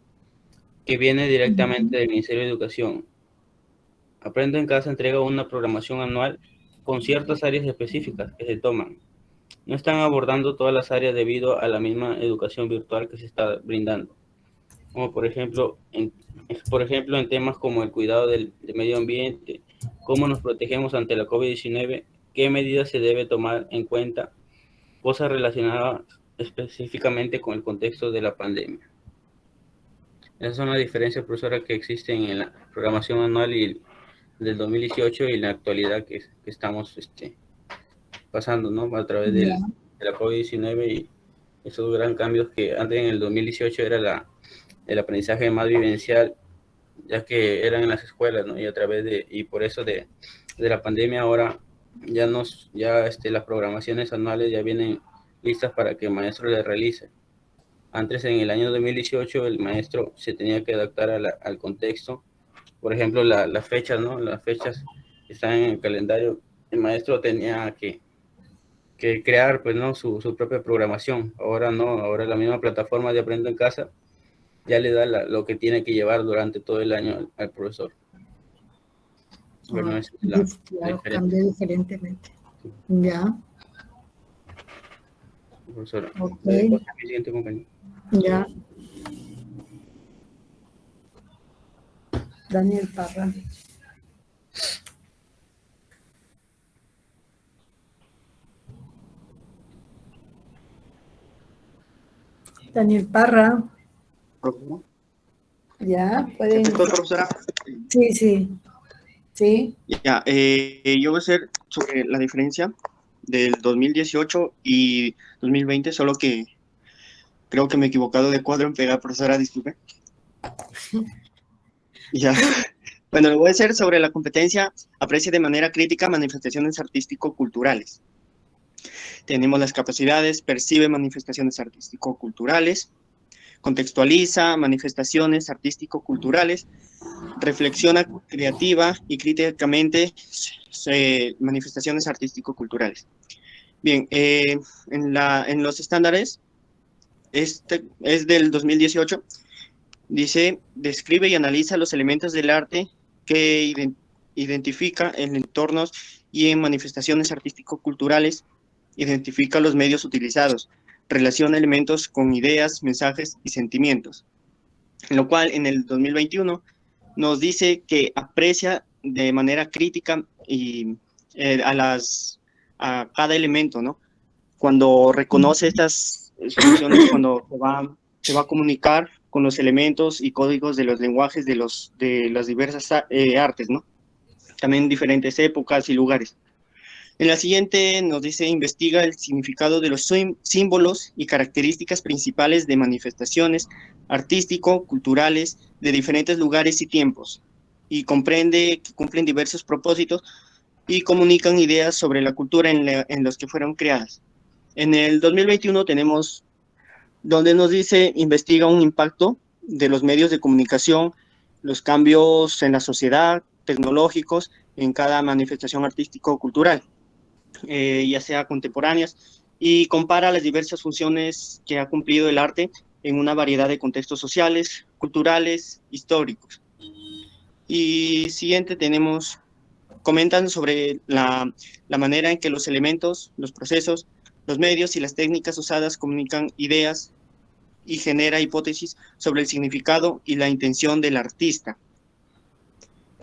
que viene directamente del Ministerio de Educación. Aprende en Casa entrega una programación anual con ciertas áreas específicas que se toman. No están abordando todas las áreas debido a la misma educación virtual que se está brindando, como por ejemplo en temas como el cuidado del medio ambiente, cómo nos protegemos ante la COVID-19, qué medidas se debe tomar en cuenta cosas relacionadas específicamente con el contexto de la pandemia. Esas son las diferencias, profesora, que existen en la programación anual del 2018 y la actualidad que estamos pasando, ¿no? A través de la COVID-19 y esos grandes cambios que antes en el 2018 era el aprendizaje más vivencial, ya que eran en las escuelas, ¿no? Y a través y por eso de la pandemia ahora las programaciones anuales ya vienen listas para que el maestro las realice. Antes, en el año 2018, el maestro se tenía que adaptar al contexto. Por ejemplo, las fechas, ¿no? Las fechas que están en el calendario, el maestro tenía que crear, pues, ¿no? Su propia programación. Ahora no, ahora la misma plataforma de Aprendo en Casa ya le da lo que tiene que llevar durante todo el año al profesor. Bueno, claro, cambió diferentemente. Ya. Profesora. Okay. Siguiente compañero. Ya. Daniel Parra. Daniel Parra. ¿Profesora? Ya, pueden. Profesora. Sí. Ya, yo voy a hacer sobre la diferencia del 2018 y 2020, solo que creo que me he equivocado de cuadro en pegar, profesora, disculpe. Ya. Bueno, lo voy a hacer sobre la competencia aprecia de manera crítica manifestaciones artístico-culturales. Tenemos las capacidades, percibe manifestaciones artístico-culturales, contextualiza manifestaciones artístico-culturales, reflexiona creativa y críticamente manifestaciones artístico-culturales. Bien, en los estándares, este es del 2018, dice, describe y analiza los elementos del arte que identifica en entornos y en manifestaciones artístico-culturales, identifica los medios utilizados, relaciona elementos con ideas, mensajes y sentimientos. En lo cual, en el 2021, nos dice que aprecia de manera crítica y, a cada elemento, ¿no? Cuando reconoce estas soluciones, cuando se va a comunicar con los elementos y códigos de los lenguajes de las diversas artes, ¿no? También diferentes épocas y lugares. En la siguiente nos dice, investiga el significado de los símbolos y características principales de manifestaciones artístico-culturales de diferentes lugares y tiempos, y comprende que cumplen diversos propósitos y comunican ideas sobre la cultura en los que fueron creadas. En el 2021 tenemos donde nos dice, investiga un impacto de los medios de comunicación, los cambios en la sociedad, tecnológicos, en cada manifestación artístico-cultural. Ya sea contemporáneas, y compara las diversas funciones que ha cumplido el arte en una variedad de contextos sociales, culturales, históricos. Y siguiente comentan sobre la manera en que los elementos, los procesos, los medios y las técnicas usadas comunican ideas y genera hipótesis sobre el significado y la intención del artista.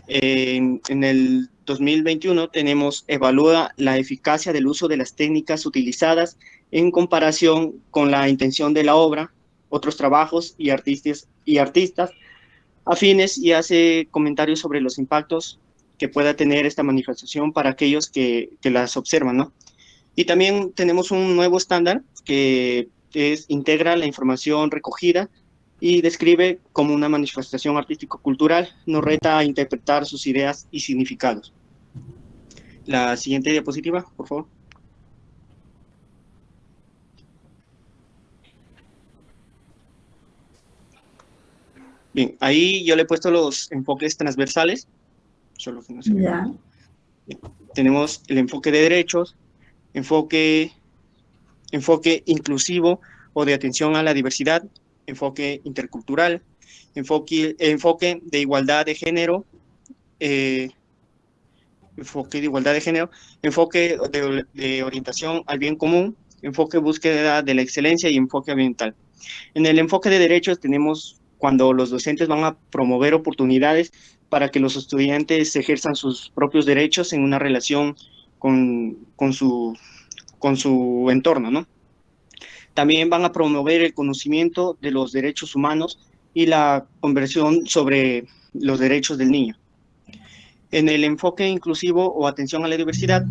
En el 2021 tenemos, evalúa la eficacia del uso de las técnicas utilizadas en comparación con la intención de la obra, otros trabajos y artistas afines, y hace comentarios sobre los impactos que pueda tener esta manifestación para aquellos que las observan, ¿no? Y también tenemos un nuevo estándar que integra la información recogida y describe como una manifestación artístico-cultural, nos reta a interpretar sus ideas y significados. La siguiente diapositiva, por favor. Bien, ahí yo le he puesto los enfoques transversales, solo que no se ve. Tenemos el enfoque de derechos, enfoque inclusivo o de atención a la diversidad, enfoque intercultural, enfoque de igualdad de género, enfoque de orientación al bien común, enfoque búsqueda de la excelencia y enfoque ambiental. En el enfoque de derechos tenemos cuando los docentes van a promover oportunidades para que los estudiantes ejerzan sus propios derechos en una relación con su con su entorno, ¿no? También van a promover el conocimiento de los derechos humanos y la conversión sobre los derechos del niño. En el enfoque inclusivo o atención a la diversidad,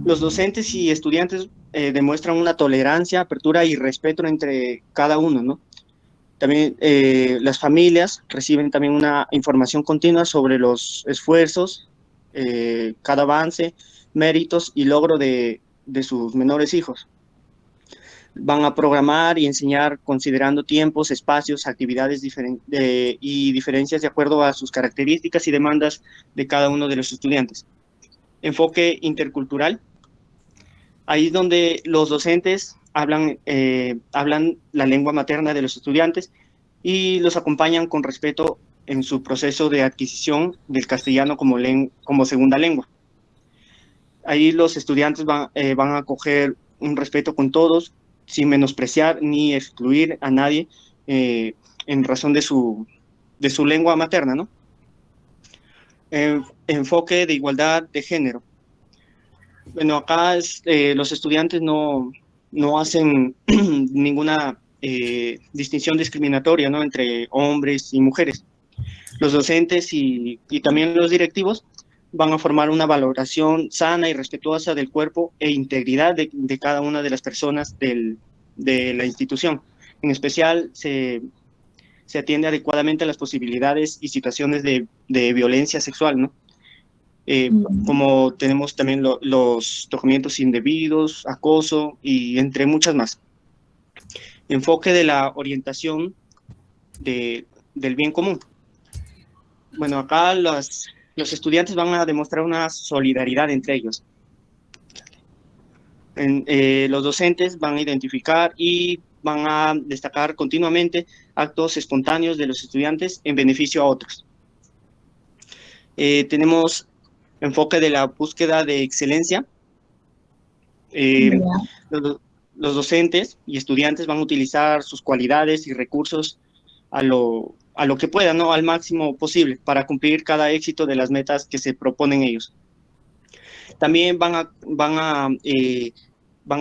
los docentes y estudiantes demuestran una tolerancia, apertura y respeto entre cada uno, ¿no? También las familias reciben también una información continua sobre los esfuerzos, cada avance, méritos y logro de sus menores hijos. Van a programar y enseñar considerando tiempos, espacios, actividades y diferencias de acuerdo a sus características y demandas de cada uno de los estudiantes. Enfoque intercultural. Ahí es donde los docentes hablan la lengua materna de los estudiantes y los acompañan con respeto en su proceso de adquisición del castellano como segunda lengua. Ahí los estudiantes van a coger un respeto con todos, sin menospreciar ni excluir a nadie en razón de su lengua materna, ¿no? Enfoque de igualdad de género. Bueno, acá los estudiantes no hacen ninguna distinción discriminatoria, ¿no?, entre hombres y mujeres. Los docentes y también los directivos van a formar una valoración sana y respetuosa del cuerpo e integridad de cada una de las personas de la institución. En especial, se atiende adecuadamente a las posibilidades y situaciones de violencia sexual, ¿no? Como tenemos también los tocamientos indebidos, acoso y entre muchas más. Enfoque de la orientación del bien común. Bueno, acá los estudiantes van a demostrar una solidaridad entre ellos. Los docentes van a identificar y van a destacar continuamente actos espontáneos de los estudiantes en beneficio a otros. Tenemos enfoque de la búsqueda de excelencia. Los docentes y estudiantes van a utilizar sus cualidades y recursos a lo que puedan, ¿no?, al máximo posible para cumplir cada éxito de las metas que se proponen ellos. También van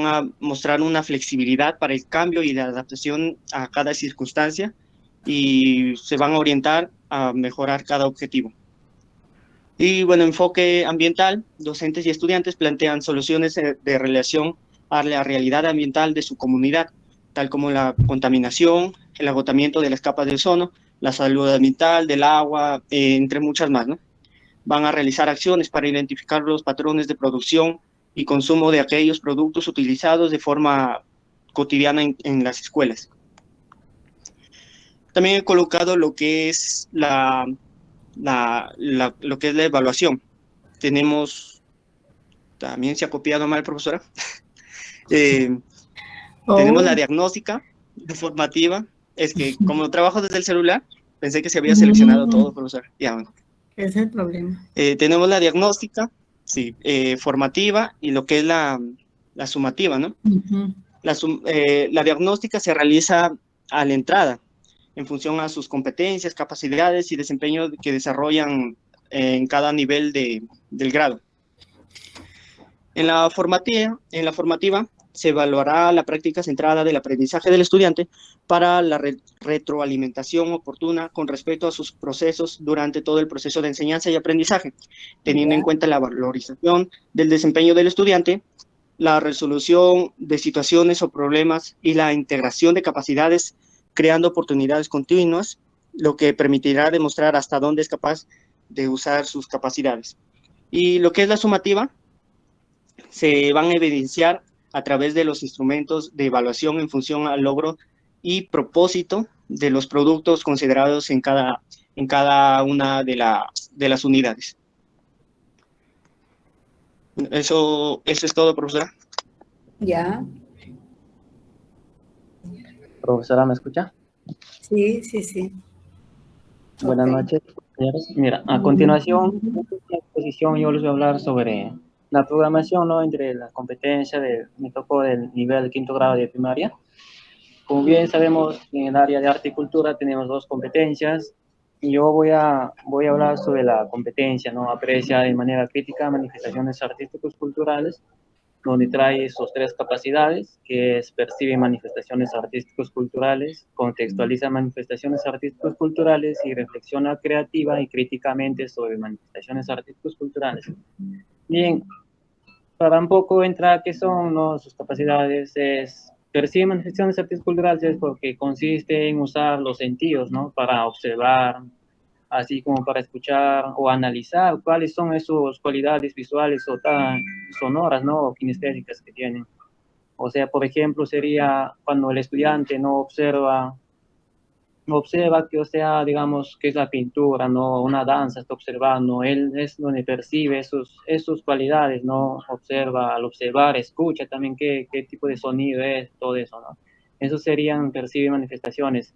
a mostrar una flexibilidad para el cambio y la adaptación a cada circunstancia y se van a orientar a mejorar cada objetivo. Y bueno, enfoque ambiental, docentes y estudiantes plantean soluciones de relación a la realidad ambiental de su comunidad, tal como la contaminación, el agotamiento de las capas de ozono, la salud ambiental, del agua, entre muchas más, ¿no? Van a realizar acciones para identificar los patrones de producción y consumo de aquellos productos utilizados de forma cotidiana en las escuelas. También he colocado lo que es lo que es la evaluación. Tenemos, también se ha copiado mal, profesora. Tenemos la diagnóstica, la formativa. Es que como trabajo desde el celular, pensé que se había seleccionado todo, profesora. Ya, bueno. Ese es el problema. Tenemos la diagnóstica, sí, formativa y lo que es la sumativa, ¿no? La diagnóstica se realiza a la entrada, en función a sus competencias, capacidades y desempeño que desarrollan en cada nivel del grado. En la formativa se evaluará la práctica centrada del aprendizaje del estudiante para la retroalimentación oportuna con respecto a sus procesos durante todo el proceso de enseñanza y aprendizaje, teniendo en cuenta la valorización del desempeño del estudiante, la resolución de situaciones o problemas y la integración de capacidades, creando oportunidades continuas, lo que permitirá demostrar hasta dónde es capaz de usar sus capacidades. Y lo que es la sumativa, se van a evidenciar a través de los instrumentos de evaluación en función al logro y propósito de los productos considerados en cada una de las unidades. Eso es todo, profesora. Ya. Profesora, ¿me escucha? Sí, sí, sí. Buenas noches, compañeros. Mira, a continuación, en esta exposición yo les voy a hablar sobre la programación, ¿no?, entre la competencia me tocó del nivel 5º grado de primaria. Como bien sabemos, en el área de arte y cultura tenemos 2 competencias, y yo voy a hablar sobre la competencia, ¿no?, aprecia de manera crítica manifestaciones artísticos culturales donde trae sus 3 capacidades, que es percibe manifestaciones artísticos culturales, contextualiza manifestaciones artísticos culturales y reflexiona creativa y críticamente sobre manifestaciones artísticos culturales. Bien, para un poco entrar qué son, ¿no?, sus capacidades, es percibe manifestaciones artísticas culturales porque consiste en usar los sentidos, ¿no?, para observar, así como para escuchar o analizar cuáles son esas cualidades visuales o tan sonoras, ¿no?, o kinestésicas que tienen. O sea, por ejemplo, sería cuando el estudiante no observa que, o sea, digamos, que es la pintura, ¿no?, una danza, está observando, él es donde percibe sus cualidades, ¿no?, observa, al observar, escucha también qué tipo de sonido es, todo eso, ¿no? Eso serían, percibe manifestaciones.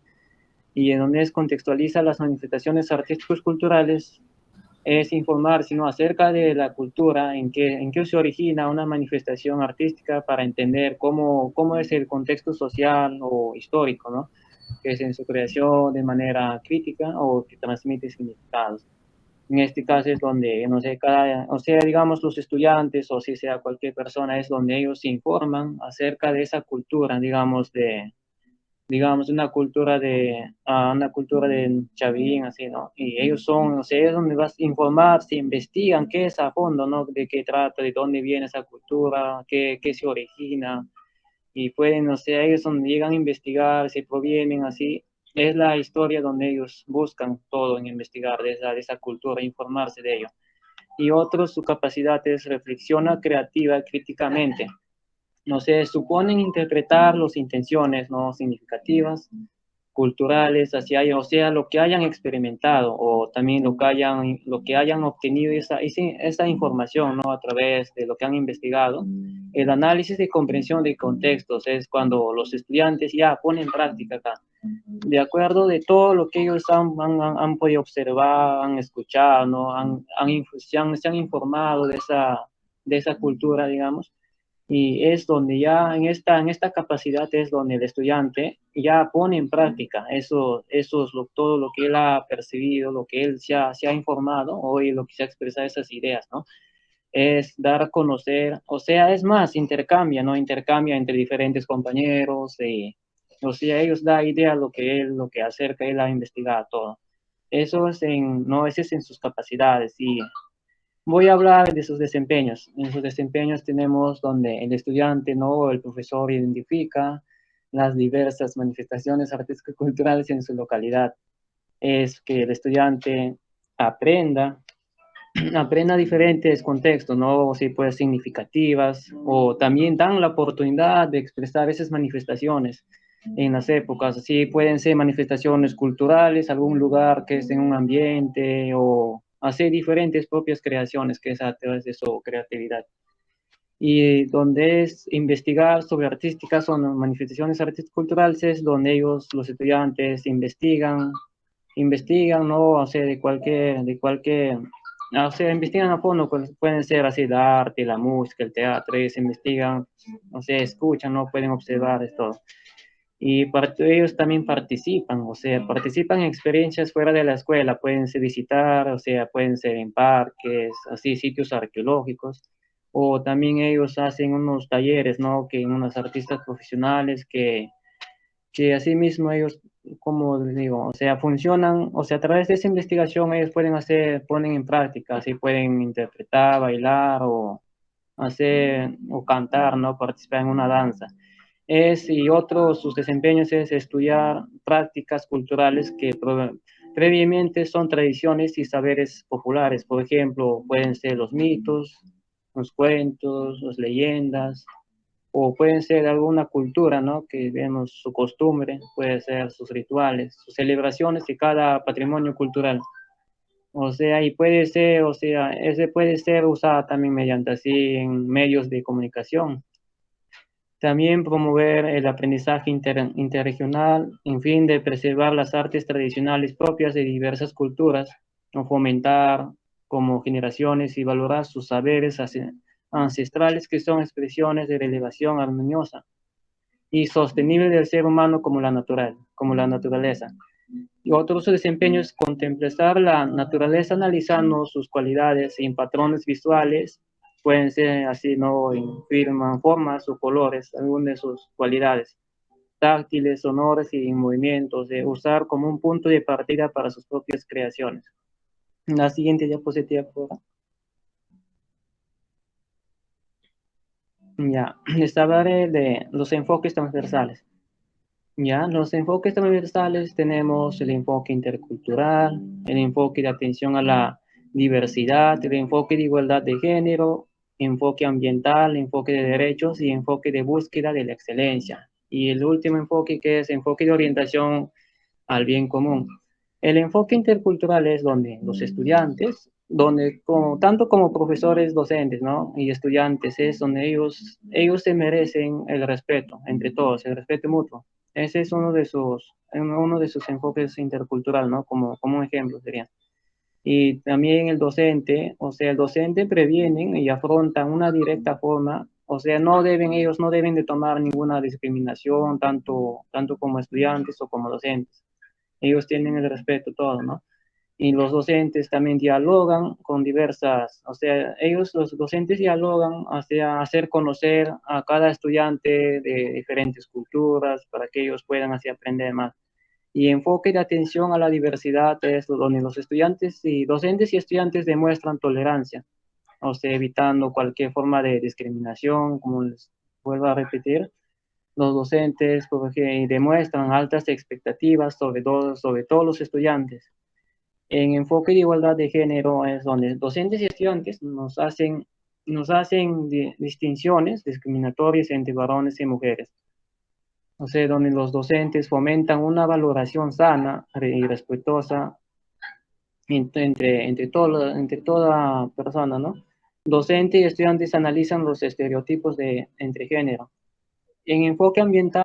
Y en donde contextualiza las manifestaciones artísticos culturales, es informar, sino acerca de la cultura, en qué se origina una manifestación artística para entender cómo es el contexto social o histórico, ¿no?, que es en su creación de manera crítica o que transmite significados. En este caso es donde, no sé, o sea, digamos, los estudiantes o si sea cualquier persona, es donde ellos se informan acerca de esa cultura, digamos, una cultura de Chavín, así, ¿no? Y ellos son, o sea, es donde vas a informar, se investigan qué es a fondo, ¿no?, de qué trata, de dónde viene esa cultura, qué se origina, y pueden, o sea, ellos donde llegan a investigar, se provienen así, es la historia donde ellos buscan todo en investigar de esa cultura, informarse de ello. Y otros, su capacidad es reflexiona creativa críticamente. No sé, suponen interpretar las intenciones no significativas, culturales, o sea, lo que hayan experimentado o también lo que hayan obtenido esa información, ¿no?, a través de lo que han investigado. El análisis y comprensión de contextos es cuando los estudiantes ya ponen en práctica acá, de acuerdo de todo lo que ellos han podido observar, han escuchado, ¿no?, se han informado de esa cultura, digamos. Y es donde ya en esta capacidad es donde el estudiante ya pone en práctica todo lo que él ha percibido, lo que él se ha informado, o lo que se ha expresado, esas ideas, ¿no? Es dar a conocer, o sea, es más, intercambia, ¿no? Intercambia entre diferentes compañeros, o sea, ellos da idea lo que acerca, él ha investigado todo. Eso es ese es en sus capacidades. Y voy a hablar de sus desempeños. En sus desempeños tenemos donde el estudiante, ¿no?, el profesor identifica las diversas manifestaciones artísticas culturales en su localidad. Es que el estudiante aprenda diferentes contextos, ¿no?, si puede significativas, o también dan la oportunidad de expresar esas manifestaciones en las épocas. Así pueden ser manifestaciones culturales, algún lugar que es en un ambiente, o hacer diferentes propias creaciones, que es a través de su creatividad. Y donde es investigar sobre artísticas o manifestaciones artísticas culturales, es donde ellos, los estudiantes, investigan, ¿no?, o sea, o sea, investigan a fondo, pueden ser así, el arte, la música, el teatro, ellos investigan, o sea, escuchan, ¿no?, pueden observar esto. Y ellos también participan, o sea, participan en experiencias fuera de la escuela, pueden ser visitar, o sea, pueden ser en parques, así, sitios arqueológicos, o también ellos hacen unos talleres, ¿no?, que unos artistas profesionales que así mismo ellos, como les digo, o sea, funcionan, o sea, a través de esa investigación ellos ponen en práctica, así pueden interpretar, bailar o cantar, ¿no?, participar en una danza. Y otro, sus desempeños es estudiar prácticas culturales que previamente son tradiciones y saberes populares. Por ejemplo, pueden ser los mitos, los cuentos, las leyendas, o pueden ser alguna cultura, ¿no?, que vemos su costumbre, puede ser sus rituales, sus celebraciones de cada patrimonio cultural. O sea, y puede ser, o sea, ese puede ser usado también mediante así en medios de comunicación. También promover el aprendizaje interregional, en fin de preservar las artes tradicionales propias de diversas culturas, o fomentar como generaciones y valorar sus saberes ancestrales, que son expresiones de relevación armoniosa y sostenible del ser humano como la naturaleza. Y otro desempeño es contemplar la naturaleza analizando sus cualidades en patrones visuales pueden ser así, ¿no? En formas o colores, algunas de sus cualidades táctiles, sonoras y movimientos, de usar como un punto de partida para sus propias creaciones. La siguiente diapositiva, por favor. Ya, les hablaré de los enfoques transversales. Ya, los enfoques transversales tenemos el enfoque intercultural, el enfoque de atención a la diversidad, el enfoque de igualdad de género, enfoque ambiental, enfoque de derechos y enfoque de búsqueda de la excelencia. Y el último enfoque, que es enfoque de orientación al bien común. El enfoque intercultural es donde los estudiantes, tanto como profesores, docentes, ¿no? Y estudiantes, es donde ellos se merecen el respeto entre todos, el respeto mutuo. Ese es uno de sus enfoques intercultural, ¿no? Como un ejemplo sería. Y también el docente, o sea, el docente previenen y afrontan una directa forma, o sea, ellos no deben de tomar ninguna discriminación, tanto como estudiantes o como docentes. Ellos tienen el respeto todo, ¿no? Y los docentes también dialogan con o sea, los docentes dialogan hacia hacer conocer a cada estudiante de diferentes culturas para que ellos puedan así aprender más. Y enfoque de atención a la diversidad es donde los docentes y estudiantes demuestran tolerancia, o sea, evitando cualquier forma de discriminación, como les vuelvo a repetir. Los docentes porque demuestran altas expectativas sobre todos los estudiantes. En enfoque de igualdad de género es donde docentes y estudiantes nos hacen distinciones discriminatorias entre varones y mujeres. O sea, donde los docentes fomentan una valoración sana y respetuosa entre toda persona, ¿no? Docentes y estudiantes analizan los estereotipos entre género. En enfoque ambiental